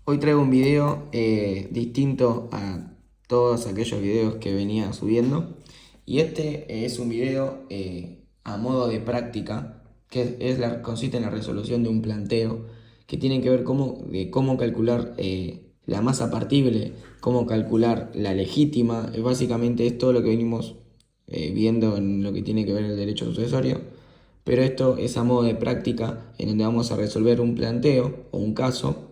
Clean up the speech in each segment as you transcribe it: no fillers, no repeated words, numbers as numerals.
Hoy traigo un video distinto a todos aquellos videos que venía subiendo. Y este es un video a modo de práctica, que consiste en la resolución de un planteo que tiene que ver de cómo calcular la masa partible, cómo calcular la legítima. Básicamente es todo lo que venimos viendo en lo que tiene que ver el derecho sucesorio. Pero esto es a modo de práctica en donde vamos a resolver un planteo o un caso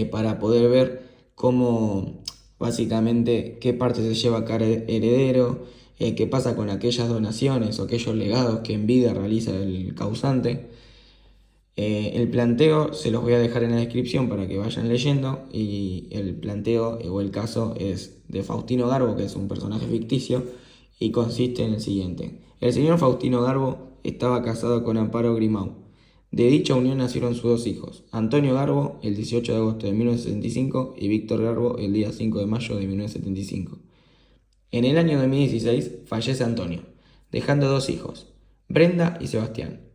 para poder ver cómo, básicamente, qué parte se lleva a cada heredero, qué pasa con aquellas donaciones o aquellos legados que en vida realiza el causante. El planteo se los voy a dejar en la descripción para que vayan leyendo, y el planteo o el caso es de Faustino Garbo, que es un personaje ficticio, y consiste en el siguiente. El señor Faustino Garbo estaba casado con Amparo Grimau. De dicha unión nacieron sus dos hijos, Antonio Garbo el 18 de agosto de 1965 y Víctor Garbo el día 5 de mayo de 1975. En el año 2016 fallece Antonio, dejando dos hijos, Brenda y Sebastián.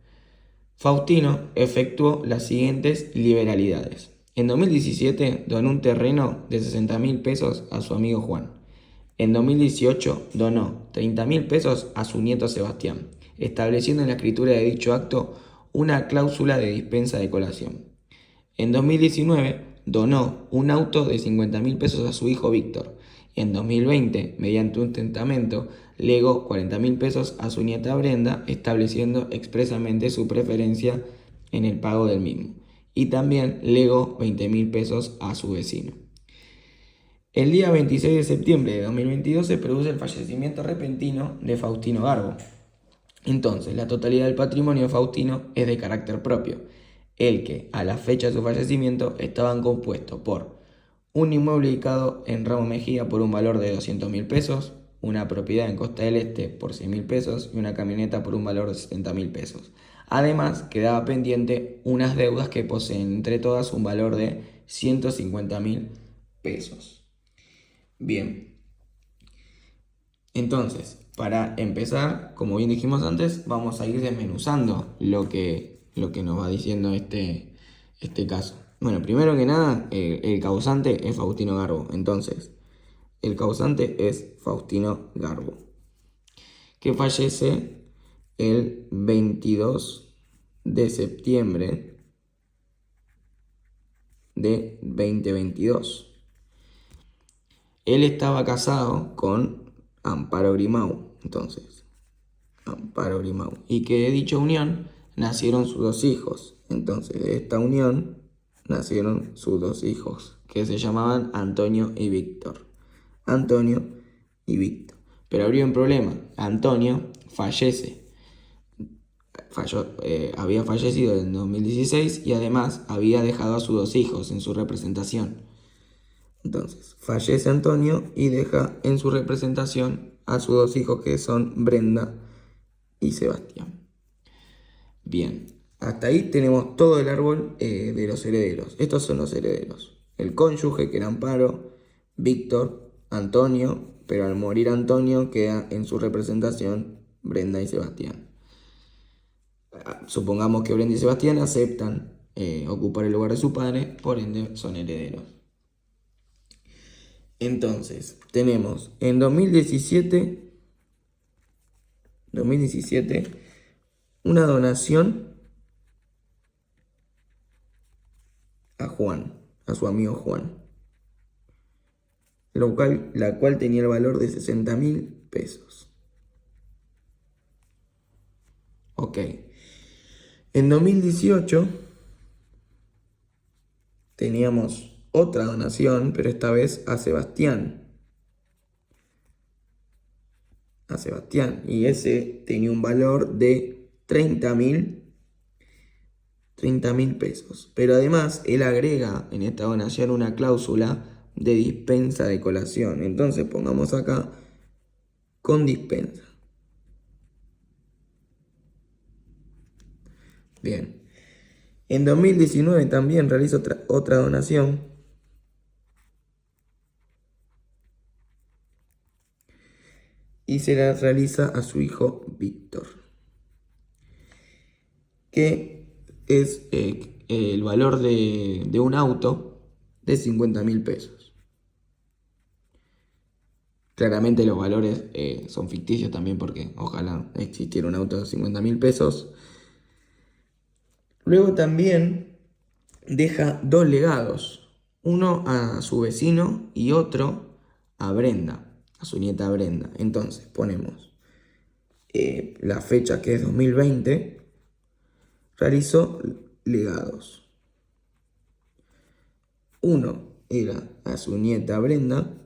Faustino efectuó las siguientes liberalidades. En 2017 donó un terreno de 60.000 pesos a su amigo Juan. En 2018 donó 30.000 pesos a su nieto Sebastián, estableciendo en la escritura de dicho acto una cláusula de dispensa de colación. En 2019 donó un auto de 50.000 pesos a su hijo Víctor. En 2020, mediante un testamento, legó 40.000 pesos a su nieta Brenda, estableciendo expresamente su preferencia en el pago del mismo. Y también legó 20.000 pesos a su vecino. El día 26 de septiembre de 2022 se produce el fallecimiento repentino de Faustino Garbo. Entonces, la totalidad del patrimonio de Faustino es de carácter propio, el que, a la fecha de su fallecimiento, estaban compuestos por un inmueble ubicado en Ramos Mejía por un valor de 200.000 pesos, una propiedad en Costa del Este por 100.000 pesos y una camioneta por un valor de 70.000 pesos. Además, quedaba pendiente unas deudas que poseen entre todas un valor de 150.000 pesos. Bien, entonces, para empezar, como bien dijimos antes, vamos a ir desmenuzando lo que nos va diciendo este caso. Bueno, primero que nada, el causante es Faustino Garbo. Entonces, el causante es Faustino Garbo, que fallece el 22 de septiembre de 2022. Él estaba casado con Amparo Grimau. Entonces, Amparo Grimau. Y que de dicha unión nacieron sus dos hijos. Entonces, de esta unión nacieron sus dos hijos, que se llamaban Antonio y Víctor. Antonio y Víctor. Pero habría un problema. Antonio fallece. Había fallecido en 2016 y además había dejado a sus dos hijos en su representación. Entonces, fallece Antonio y deja en su representación a sus dos hijos, que son Brenda y Sebastián. Bien, hasta ahí tenemos todo el árbol de los herederos. Estos son los herederos. El cónyuge, que era Amparo, Víctor, Antonio, pero al morir Antonio queda en su representación Brenda y Sebastián. Supongamos que Brenda y Sebastián aceptan ocupar el lugar de su padre, por ende son herederos. Entonces, tenemos en 2017 una donación a Juan, a su amigo Juan, la cual tenía el valor de 60.000 pesos. Ok. En 2018 teníamos otra donación, pero esta vez a Sebastián. Y ese tenía un valor de 30.000 pesos. Pero además él agrega en esta donación una cláusula de dispensa de colación. Entonces pongamos acá con dispensa. Bien. En 2019 también realiza otra donación. Y se la realiza a su hijo Víctor, que es el valor de un auto de 50.000 pesos. Claramente los valores son ficticios también porque ojalá existiera un auto de 50.000 pesos. Luego también deja dos legados, uno a su vecino y otro a Brenda, a su nieta Brenda. Entonces ponemos la fecha que es 2020, realizó legados. Uno era a su nieta Brenda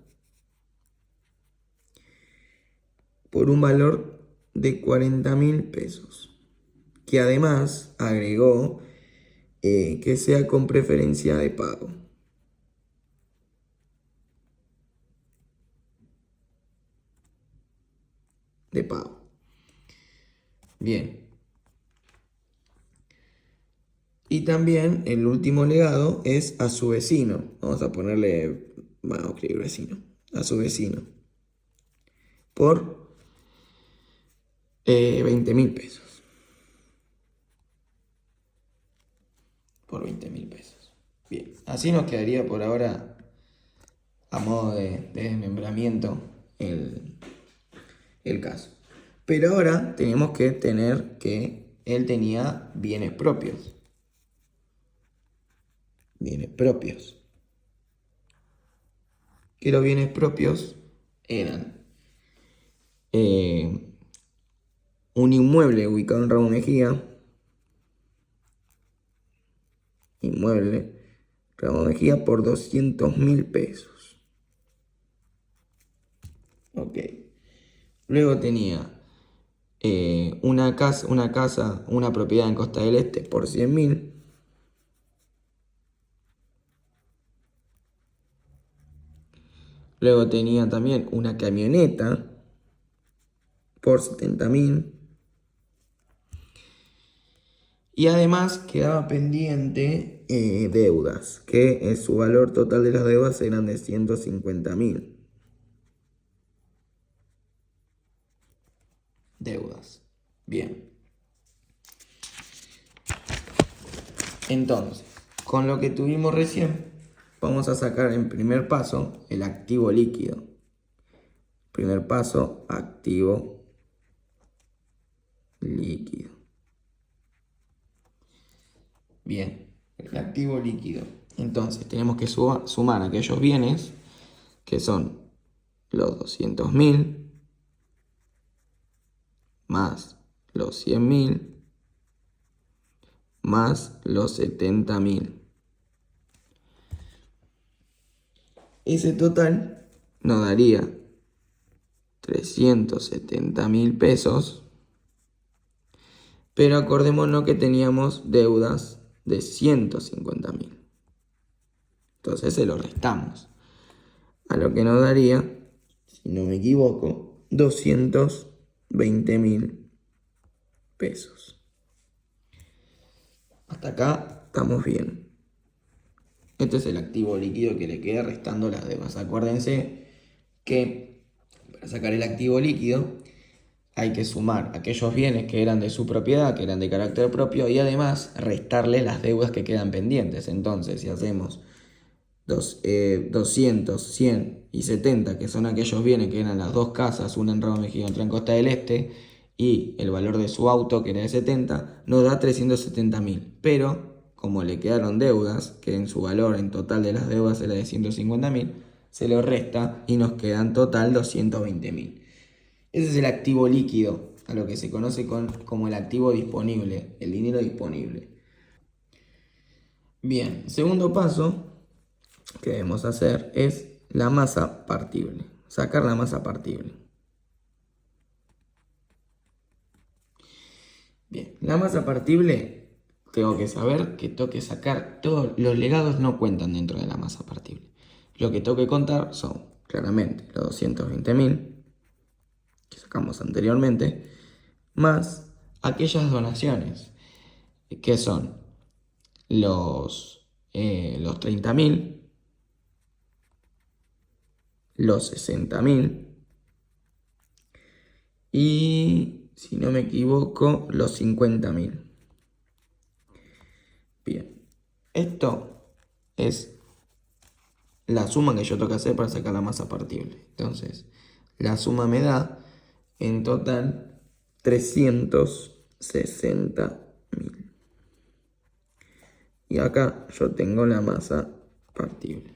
por un valor de 40.000 pesos, que además agregó que sea con preferencia de pago. De pago. Bien. Y también el último legado es a su vecino. Vamos a ponerle, vamos a escribir vecino. A su vecino. Por 20.000 pesos. Por 20.000 pesos. Bien. Así nos quedaría por ahora a modo de desmembramiento el caso. Pero ahora tenemos que tener que él tenía bienes propios. Bienes propios. Que los bienes propios eran un inmueble ubicado en Ramón Mejía. Inmueble Ramón Mejía por 200.000 pesos. Ok. Luego tenía una casa, una propiedad en Costa del Este por 100.000. Luego tenía también una camioneta por 70.000. Y además quedaba pendiente deudas, que su valor total de las deudas eran de 150.000. Deudas. Bien. Entonces, con lo que tuvimos recién, vamos a sacar en primer paso el activo líquido. Primer paso, activo líquido. Bien, el activo líquido. Entonces, tenemos que sumar aquellos bienes que son los 200.000 más los 100.000 más los 70.000. Ese total nos daría 370.000 pesos, pero acordémonos que teníamos deudas de 150.000. Entonces se lo restamos, a lo que nos daría, si no me equivoco, 220.000 pesos. Hasta acá estamos bien. Este es el activo líquido que le queda restando las deudas. Acuérdense que para sacar el activo líquido hay que sumar aquellos bienes que eran de su propiedad, que eran de carácter propio, y además restarle las deudas que quedan pendientes. Entonces, si hacemos 200, 100 y 70, que son aquellos bienes que eran las dos casas, una en Ramón Mejía y otra en Costa del Este, y el valor de su auto, que era de 70, nos da 370.000. Pero, como le quedaron deudas, que en su valor en total de las deudas era de 150.000, se lo resta y nos quedan total 220.000. Ese es el activo líquido, a lo que se conoce como el activo disponible, el dinero disponible. Bien, segundo paso que debemos hacer es la masa partible, sacar la masa partible. Bien, la masa partible, tengo que saber que tengo que sacar todos los legados, no cuentan dentro de la masa partible. Lo que tengo que contar son claramente los 220.000 que sacamos anteriormente, más aquellas donaciones que son los 30.000, los 60.000 y, si no me equivoco, los 50.000. Bien, Esto es la suma que yo tengo que hacer para sacar la masa partible. Entonces, la suma me da en total 360.000. Y acá yo tengo la masa partible.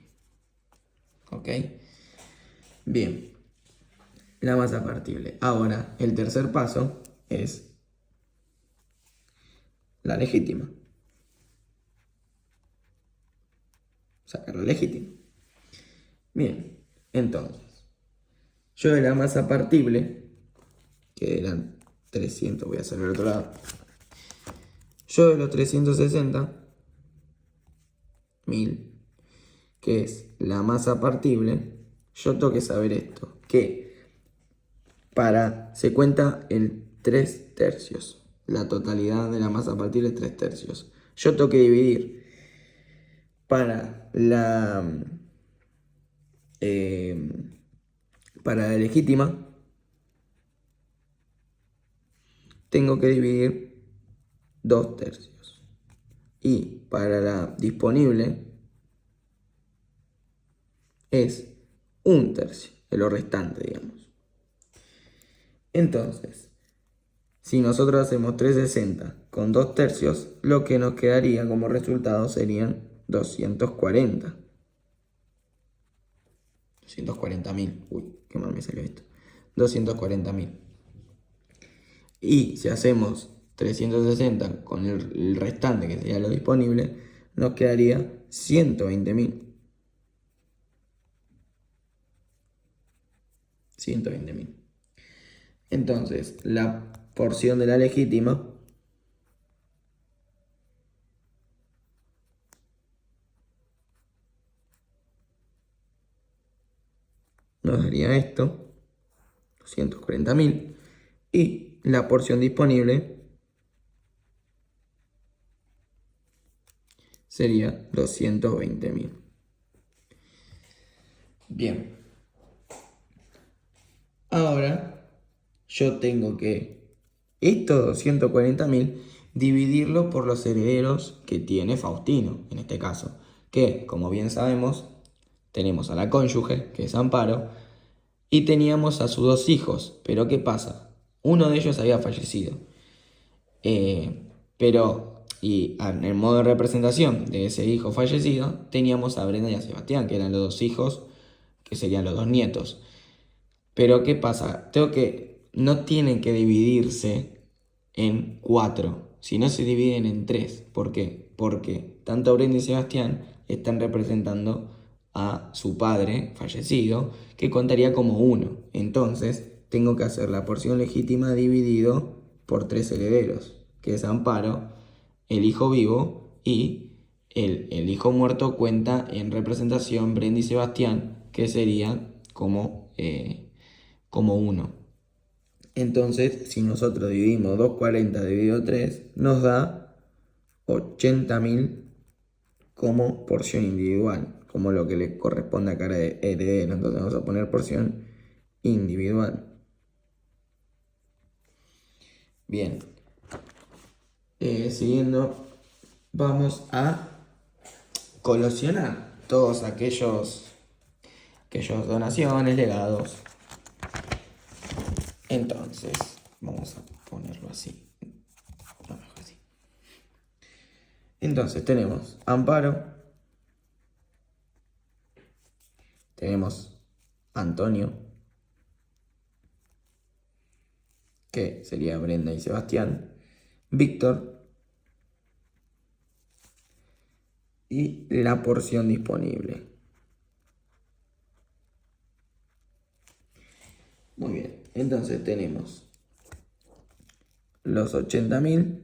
¿Ok? Bien. La masa partible. Ahora, el tercer paso es la legítima. Sacar la legítima. Bien. Entonces, yo de la masa partible, que eran 300, voy a hacer el otro lado. Yo de los 360.000, que es la masa partible, yo tengo que saber esto, que se cuenta el 3 tercios. La totalidad de la masa partible es 3 tercios. Yo tengo que dividir eh, para la legítima, tengo que dividir 2 tercios. Y para la disponible es 1 tercio, de lo restante, digamos. Entonces, si nosotros hacemos 360 con 2 tercios, lo que nos quedaría como resultado serían 240. 240.000. Uy, qué mal me salió esto. 240.000. Y si hacemos 360 con el restante, que sería lo disponible, nos quedaría 120.000. 120.000. Entonces, la porción de la legítima nos daría esto, 240.000. Y la porción disponible sería 220.000. Bien. Ahora yo tengo que estos 240.000 dividirlo por los herederos que tiene Faustino, en este caso. Que, como bien sabemos, tenemos a la cónyuge, que es Amparo, y teníamos a sus 2 hijos. Pero ¿qué pasa? Uno de ellos había fallecido. Y en el modo de representación de ese hijo fallecido, teníamos a Brenda y a Sebastián, que eran los 2 hijos, que serían los 2 nietos. Pero ¿qué pasa? No tienen que dividirse en 4, sino se dividen en 3. ¿Por qué? Porque tanto Brenda y Sebastián están representando a su padre fallecido, que contaría como 1. Entonces, tengo que hacer la porción legítima dividido por 3 herederos, que es Amparo, el hijo vivo y el hijo muerto cuenta en representación Brenda y Sebastián, que sería como 1. Entonces, si nosotros dividimos 240 dividido 3, nos da 80.000 como porción individual, como lo que le corresponde a cada heredero. Entonces vamos a poner porción individual. Bien. Siguiendo, vamos a colacionar todos aquellos donaciones, legados. Entonces, vamos a ponerlo así. No, mejor así. Entonces, tenemos Amparo. Tenemos Antonio, que sería Brenda y Sebastián. Víctor. Y la porción disponible. Muy bien. Entonces, tenemos los 80.000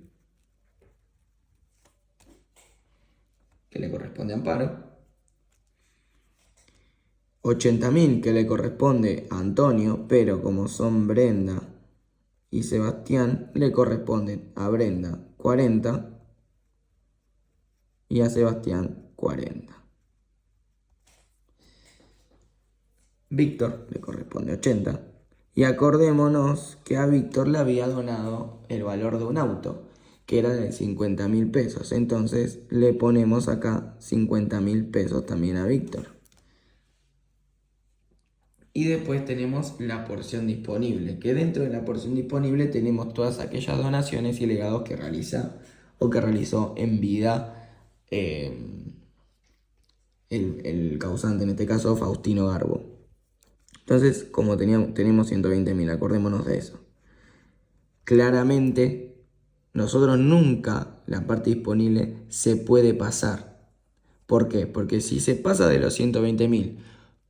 que le corresponde a Amparo, 80.000 que le corresponde a Antonio, pero como son Brenda y Sebastián, le corresponden a Brenda 40 y a Sebastián 40. Víctor le corresponde 80. Y acordémonos que a Víctor le había donado el valor de un auto, que era de 50.000 pesos. Entonces le ponemos acá 50.000 pesos también a Víctor. Y después tenemos la porción disponible, que dentro de la porción disponible tenemos todas aquellas donaciones y legados que realiza o que realizó en vida el causante, en este caso Faustino Garbo. Entonces, como tenemos 120.000, acordémonos de eso. Claramente, nosotros nunca la parte disponible se puede pasar. ¿Por qué? Porque si se pasa de los 120.000,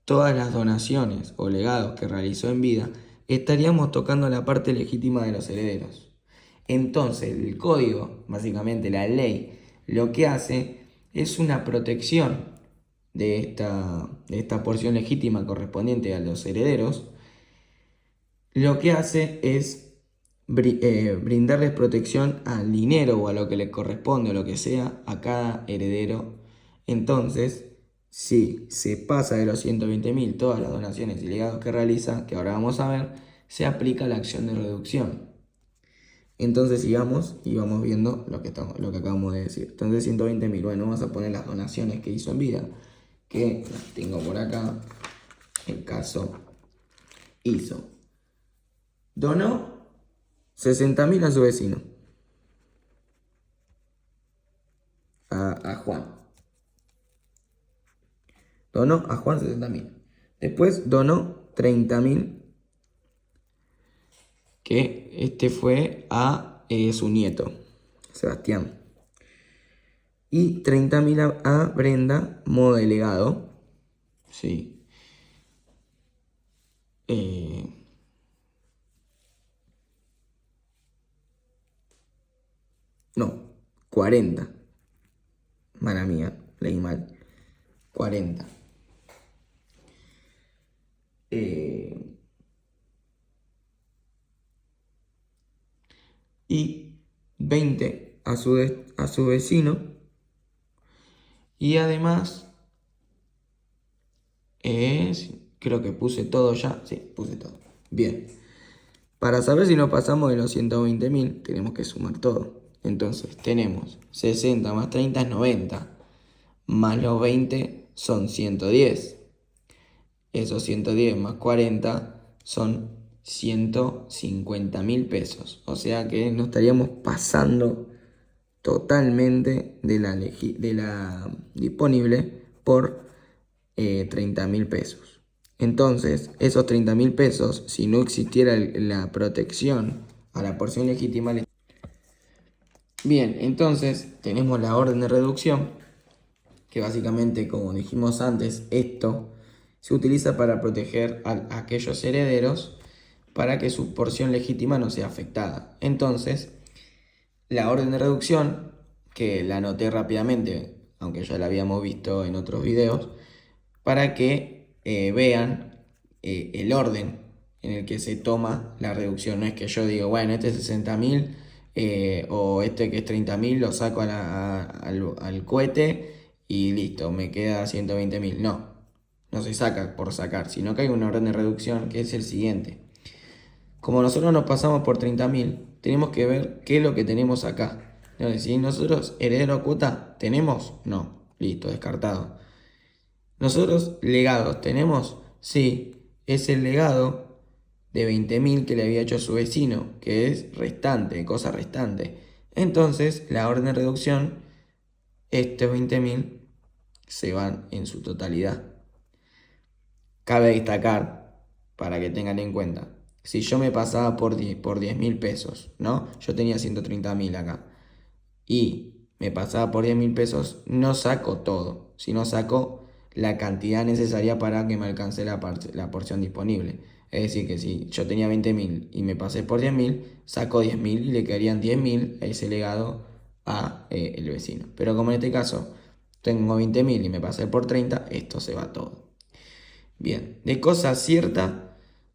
todas las donaciones o legados que realizó en vida, estaríamos tocando la parte legítima de los herederos. Entonces, el código, básicamente la ley, lo que hace es una protección de esta porción legítima correspondiente a los herederos. Lo que hace es brindarles protección al dinero o a lo que le corresponde o lo que sea a cada heredero. Entonces, si se pasa de los 120.000 todas las donaciones y legados que realiza, que ahora vamos a ver, se aplica la acción de reducción. Entonces sigamos y vamos viendo lo que acabamos de decir. Entonces 120.000, bueno, vamos a poner las donaciones que hizo en vida, que las tengo por acá. El caso donó 60.000 a su vecino, a Juan. Donó a Juan 60.000. Después donó 30.000, que este fue a su nieto, Sebastián. Y 30.000 a Brenda, modo delegado. Sí. No, 40. Mala mía, leí mal. 40. Y 20 a su vecino. Y además, creo que puse todo ya. Sí, puse todo. Bien. Para saber si nos pasamos de los 120.000, tenemos que sumar todo. Entonces, tenemos 60 más 30 es 90. Más los 20 son 110. Esos 110 más 40 son 150.000 pesos. O sea que nos estaríamos pasando totalmente de la disponible por 30.000 pesos. Entonces, esos 30.000 pesos, si no existiera la protección a la porción legítima. Bien, entonces tenemos la orden de reducción, que básicamente, como dijimos antes, esto se utiliza para proteger a aquellos herederos para que su porción legítima no sea afectada. Entonces, la orden de reducción, que la anoté rápidamente, aunque ya la habíamos visto en otros videos, para que vean el orden en el que se toma la reducción. No es que yo digo, bueno, este es 60.000 o este que es 30.000 lo saco al cohete y listo, me queda 120.000. No, no se saca por sacar, sino que hay una orden de reducción que es el siguiente. Como nosotros nos pasamos por 30.000, tenemos que ver qué es lo que tenemos acá. Entonces, si nosotros heredero a cuota tenemos, no, listo, descartado. Nosotros legados tenemos, sí, es el legado de 20.000 que le había hecho a su vecino, que es restante, cosa restante. Entonces, la orden de reducción, estos 20.000 se van en su totalidad. Cabe destacar, para que tengan en cuenta, si yo me pasaba por 10.000 pesos, ¿no? Yo tenía 130.000 acá. Y me pasaba por 10.000 pesos, no saco todo, sino saco la cantidad necesaria para que me alcance la porción disponible. Es decir, que si yo tenía 20.000 y me pasé por 10.000, saco 10.000 y le quedarían 10.000 a ese legado a el vecino. Pero como en este caso tengo 20.000 y me pasé por 30, esto se va todo. Bien, de cosa cierta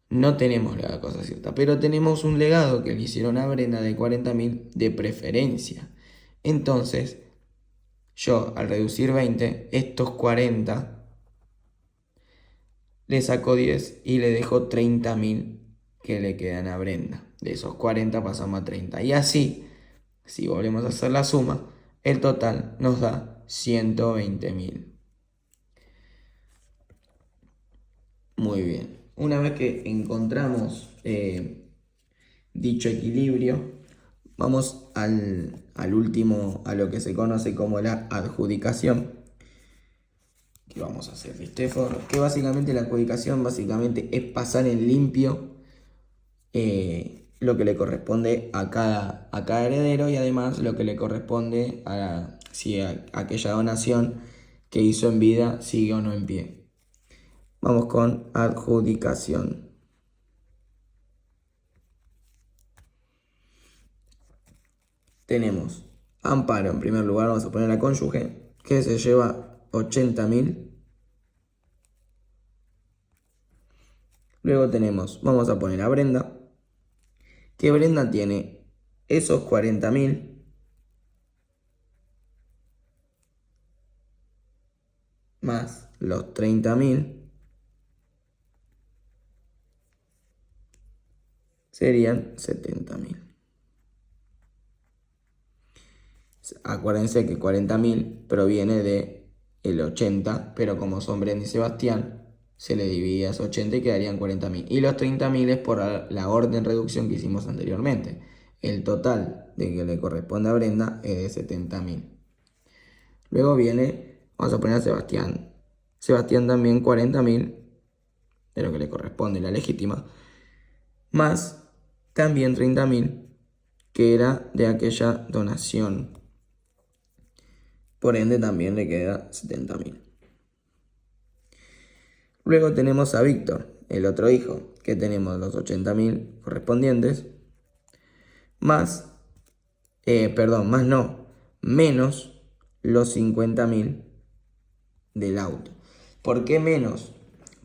no tenemos la cosa cierta, pero tenemos un legado que le hicieron a Brenda de 40.000 de preferencia. Entonces, yo al reducir 20, estos 40 le saco 10 y le dejo 30.000 que le quedan a Brenda. De esos 40 pasamos a 30. Y así Si volvemos a hacer la suma, el total nos da 120.000. Muy bien. Una vez que encontramos dicho equilibrio, vamos al último, a lo que se conoce como la adjudicación. Que vamos a hacer que básicamente la adjudicación es pasar en limpio lo que le corresponde a cada heredero, y además lo que le corresponde a aquella donación que hizo en vida sigue o no en pie. Vamos con adjudicación. Tenemos Amparo en primer lugar, vamos a poner la cónyuge, que se lleva 80.000. Luego vamos a poner a Brenda, que Brenda tiene esos 40.000 más los 30.000, serían 70.000. Acuérdense que 40.000 proviene de el 80, pero como son Brenda y Sebastián, se le divide a esos 80 y quedarían 40.000. Y los 30.000 es por la orden reducción que hicimos anteriormente. El total de que le corresponde a Brenda es de 70.000. Luego vamos a poner a Sebastián. Sebastián también 40.000 de lo que le corresponde, la legítima, más también 30.000 que era de aquella donación. Por ende también le queda 70.000. Luego tenemos a Víctor, el otro hijo, que tenemos los 80.000 correspondientes, menos los 50.000 del auto. ¿Por qué menos?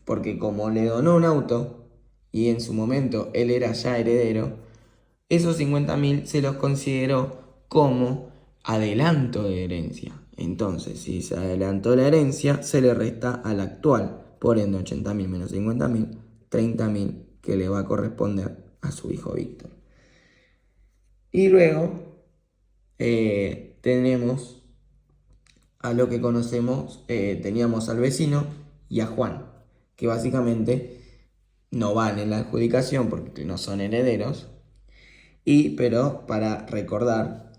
Porque como le donó un auto y en su momento él era ya heredero, esos 50.000 se los consideró como adelanto de herencia. Entonces, si se adelantó la herencia, se le resta al actual. Por ende, 80.000 menos 50.000, 30.000 que le va a corresponder a su hijo Víctor. Y luego tenemos a lo que conocemos, teníamos al vecino y a Juan, que básicamente no van en la adjudicación porque no son herederos. Pero para recordar,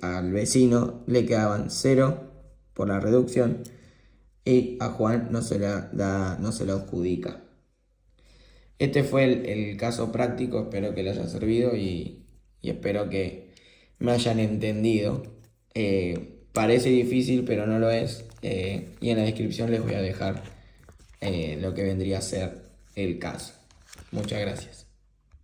al vecino le quedaban 0 por la reducción y a Juan no se le adjudica. Este fue el caso práctico, espero que les haya servido y espero que me hayan entendido. Parece difícil, pero no lo es. Y en la descripción les voy a dejar lo que vendría a ser el caso. Muchas gracias.